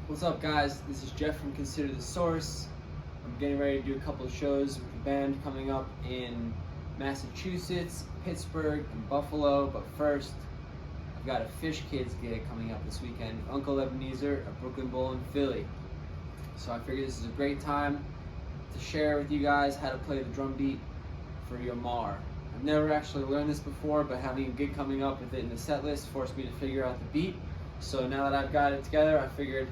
What's up, guys? This is Jeff from Consider the Source. I'm getting ready to do a couple of shows with the band coming up in Massachusetts, Pittsburgh, and Buffalo. But first, I've got a Phish Kids gig coming up this weekend with Uncle Ebenezer at Brooklyn Bowl in Philly. So I figured this is a great time to share with you guys how to play the drum beat for your Mar. I've never actually learned this before, but having a gig coming up with it in the set list forced me to figure out the beat. So now that I've got it together, I figured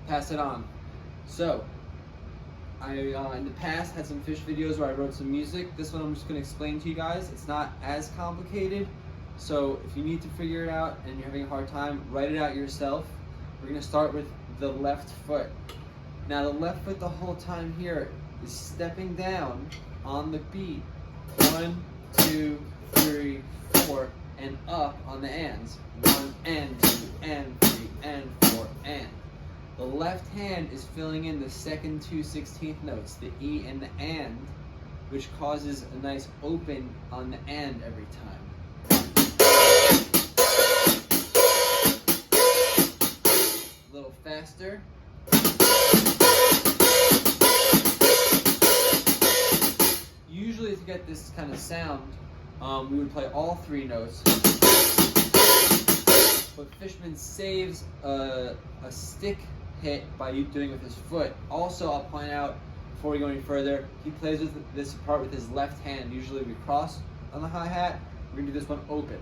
pass it on. So, I in the past had some Phish videos where I wrote some music. This one I'm just going to explain to you guys. It's not as complicated, so if you need to figure it out and you're having a hard time, write it out yourself. We're going to start with the left foot. Now the left foot the whole time here is stepping down on the beat. 1, 2, 3, 4, and up on the ands. 1 and 2 and 3 and 4 and. The left hand is filling in the second 2 16th notes, the E and the and, which causes a nice open on the and every time. A little faster. Usually to get this kind of sound, we would play all 3 notes. But Fishman saves a stick hit by doing it with his foot. Also, I'll point out, before we go any further, he plays with this part with his left hand. Usually we cross on the hi-hat. We're going to do this one open.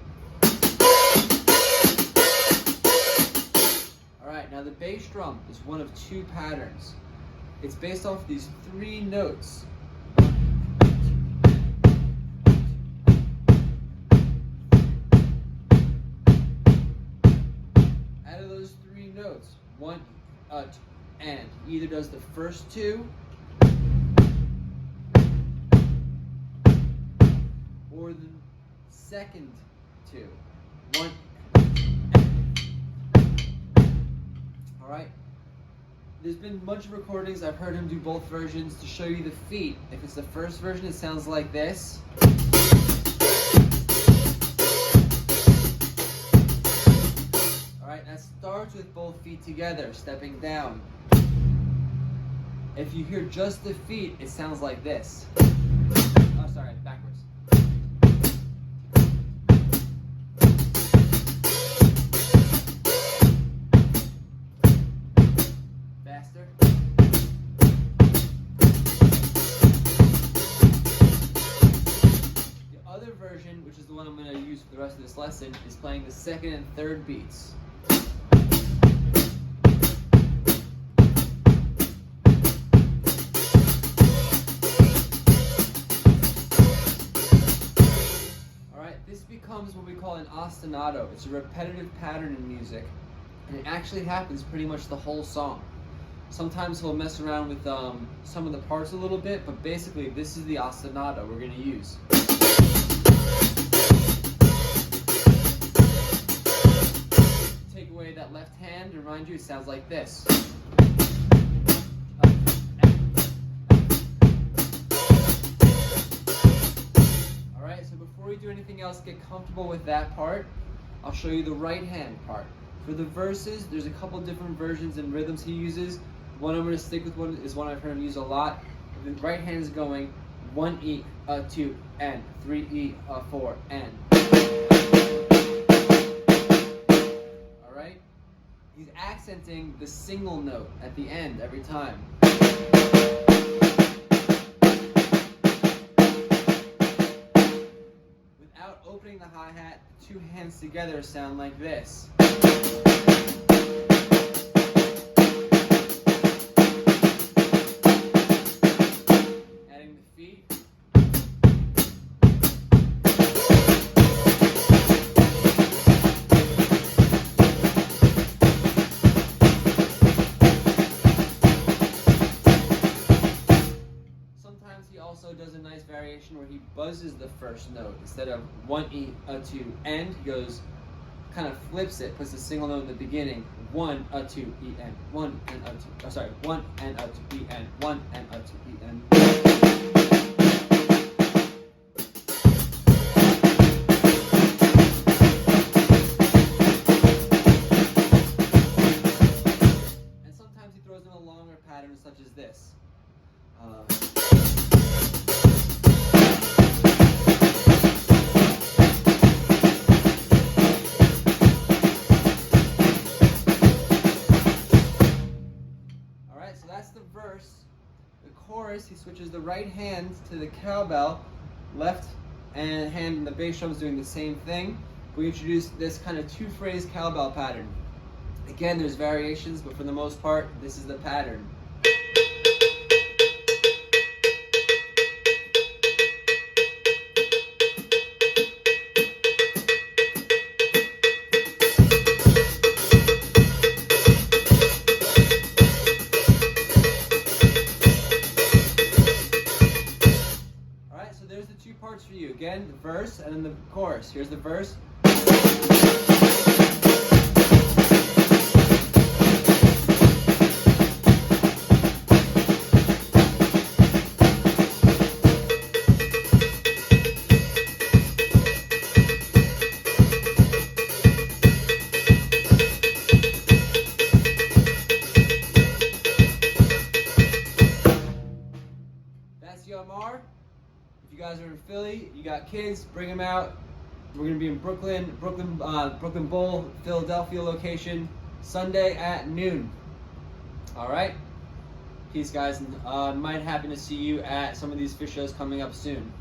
Alright, now the bass drum is one of 2 patterns. It's based off these 3 notes. Out of those 3 notes, 1, and he either does the first 2 or the second 2. 1. Alright. There's been a bunch of recordings. I've heard him do both versions to show you the feet. If it's the first version, it sounds like this. Alright, that starts with both feet together, stepping down. If you hear just the feet, it sounds like this. Oh, sorry, backwards. Faster. The other version, which is the one I'm going to use for the rest of this lesson, is playing the second and third beats. This becomes what we call an ostinato. It's a repetitive pattern in music, and it actually happens pretty much the whole song. Sometimes he'll mess around with some of the parts a little bit, but basically this is the ostinato we're going to use. Take away that left hand and remind you it sounds like this. So before we do anything else, get comfortable with that part. I'll show you the right hand part. For the verses, there's a couple different versions and rhythms he uses. One I'm going to stick with is one I've heard him use a lot. The right hand is going 1 E, 2, and 3 E, 4, and. Alright? He's accenting the single note at the end every time. Opening the hi-hat, the 2 hands together sound like this. Adding the feet. Sometimes he also does a nice variation where he buzzes the first note. Instead of 1 E, 2, and, he goes, kind of flips it, puts a single note in the beginning. 1, 2, E, and 1 and 2. Oh, sorry, 1 and 2, E, and 1 and 2, E, and. patterns such as this. Alright, so that's the verse. The chorus, he switches the right hand to the cowbell, left and hand in the bass drums doing the same thing. We introduce this kind of two-phrase cowbell pattern. Again, there's variations, but for the most part, this is the pattern. Alright, so there's the two parts for you. Again, the verse and then the chorus. Here's the verse. That's Yomar. If you guys are in Philly, you got kids, bring them out. We're gonna be in Brooklyn Bowl, Philadelphia location, Sunday at noon. All right. Peace, guys. Might happen to see you at some of these Phish shows coming up soon.